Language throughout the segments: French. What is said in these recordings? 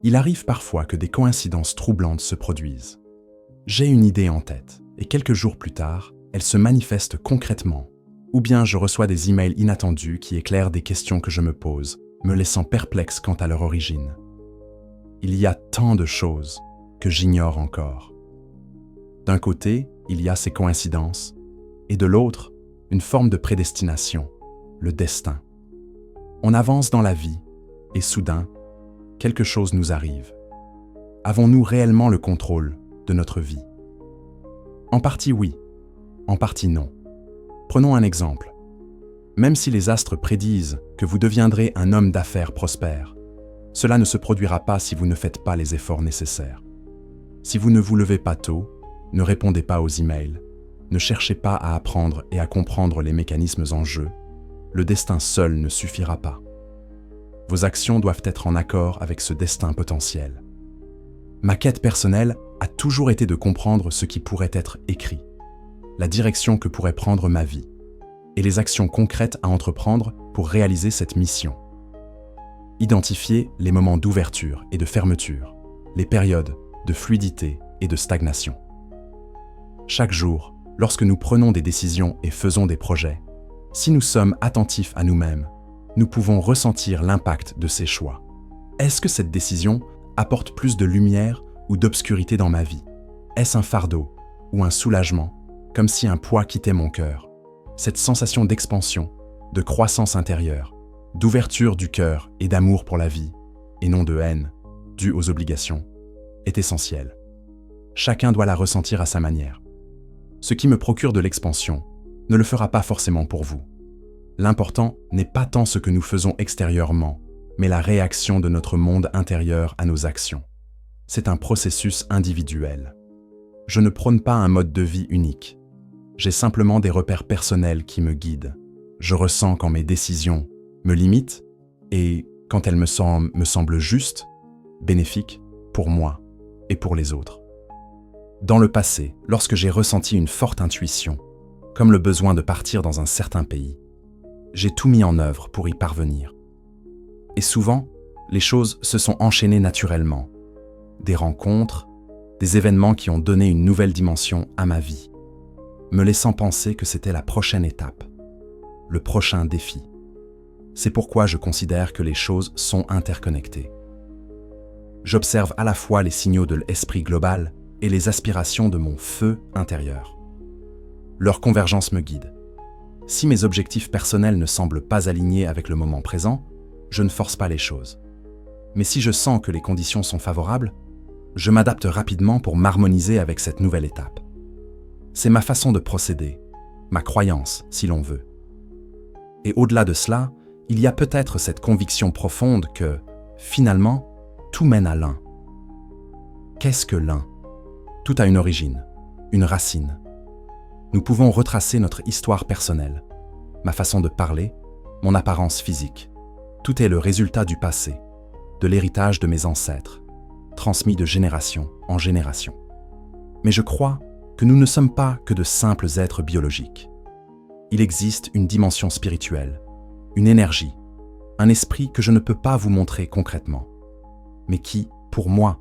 Il arrive parfois que des coïncidences troublantes se produisent. J'ai une idée en tête, et quelques jours plus tard, elle se manifeste concrètement. Ou bien je reçois des emails inattendus qui éclairent des questions que je me pose, me laissant perplexe quant à leur origine. Il y a tant de choses que j'ignore encore. D'un côté, il y a ces coïncidences, et de l'autre, une forme de prédestination, le destin. On avance dans la vie, et soudain, quelque chose nous arrive. Avons-nous réellement le contrôle de notre vie? En partie oui, en partie non. Prenons un exemple. Même si les astres prédisent que vous deviendrez un homme d'affaires prospère, cela ne se produira pas si vous ne faites pas les efforts nécessaires. Si vous ne vous levez pas tôt, ne répondez pas aux emails, ne cherchez pas à apprendre et à comprendre les mécanismes en jeu, le destin seul ne suffira pas. Vos actions doivent être en accord avec ce destin potentiel. Ma quête personnelle a toujours été de comprendre ce qui pourrait être écrit, la direction que pourrait prendre ma vie, et les actions concrètes à entreprendre pour réaliser cette mission. Identifier les moments d'ouverture et de fermeture, les périodes de fluidité et de stagnation. Chaque jour, lorsque nous prenons des décisions et faisons des projets, si nous sommes attentifs à nous-mêmes, nous pouvons ressentir l'impact de ces choix. Est-ce que cette décision apporte plus de lumière ou d'obscurité dans ma vie? Est-ce un fardeau ou un soulagement, comme si un poids quittait mon cœur? Cette sensation d'expansion, de croissance intérieure, d'ouverture du cœur et d'amour pour la vie, et non de haine, due aux obligations, est essentielle. Chacun doit la ressentir à sa manière. Ce qui me procure de l'expansion ne le fera pas forcément pour vous. L'important n'est pas tant ce que nous faisons extérieurement, mais la réaction de notre monde intérieur à nos actions. C'est un processus individuel. Je ne prône pas un mode de vie unique. J'ai simplement des repères personnels qui me guident. Je ressens quand mes décisions me limitent et quand elles me semblent justes, bénéfiques pour moi et pour les autres. Dans le passé, lorsque j'ai ressenti une forte intuition, comme le besoin de partir dans un certain pays, j'ai tout mis en œuvre pour y parvenir. Et souvent, les choses se sont enchaînées naturellement. Des rencontres, des événements qui ont donné une nouvelle dimension à ma vie, me laissant penser que c'était la prochaine étape, le prochain défi. C'est pourquoi je considère que les choses sont interconnectées. J'observe à la fois les signaux de l'esprit global et les aspirations de mon feu intérieur. Leur convergence me guide. Si mes objectifs personnels ne semblent pas alignés avec le moment présent, je ne force pas les choses. Mais si je sens que les conditions sont favorables, je m'adapte rapidement pour m'harmoniser avec cette nouvelle étape. C'est ma façon de procéder, ma croyance, si l'on veut. Et au-delà de cela, il y a peut-être cette conviction profonde que, finalement, tout mène à l'un. Qu'est-ce que l'un? Tout a une origine, une racine. Nous pouvons retracer notre histoire personnelle, ma façon de parler, mon apparence physique. Tout est le résultat du passé, de l'héritage de mes ancêtres, transmis de génération en génération. Mais je crois que nous ne sommes pas que de simples êtres biologiques. Il existe une dimension spirituelle, une énergie, un esprit que je ne peux pas vous montrer concrètement, mais qui, pour moi,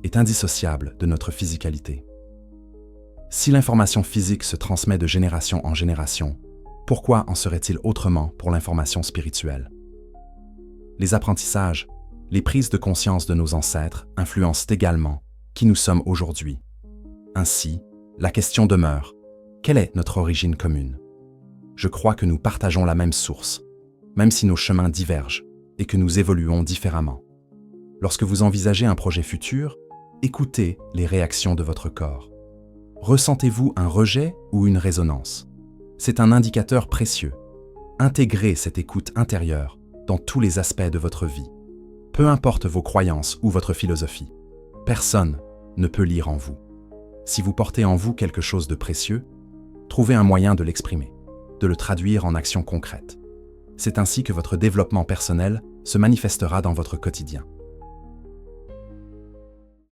est indissociable de notre physicalité. Si l'information physique se transmet de génération en génération, pourquoi en serait-il autrement pour l'information spirituelle? Les apprentissages, les prises de conscience de nos ancêtres influencent également qui nous sommes aujourd'hui. Ainsi, la question demeure, quelle est notre origine commune? Je crois que nous partageons la même source, même si nos chemins divergent et que nous évoluons différemment. Lorsque vous envisagez un projet futur, écoutez les réactions de votre corps. Ressentez-vous un rejet ou une résonance? C'est un indicateur précieux. Intégrez cette écoute intérieure dans tous les aspects de votre vie. Peu importe vos croyances ou votre philosophie, personne ne peut lire en vous. Si vous portez en vous quelque chose de précieux, trouvez un moyen de l'exprimer, de le traduire en actions concrètes. C'est ainsi que votre développement personnel se manifestera dans votre quotidien.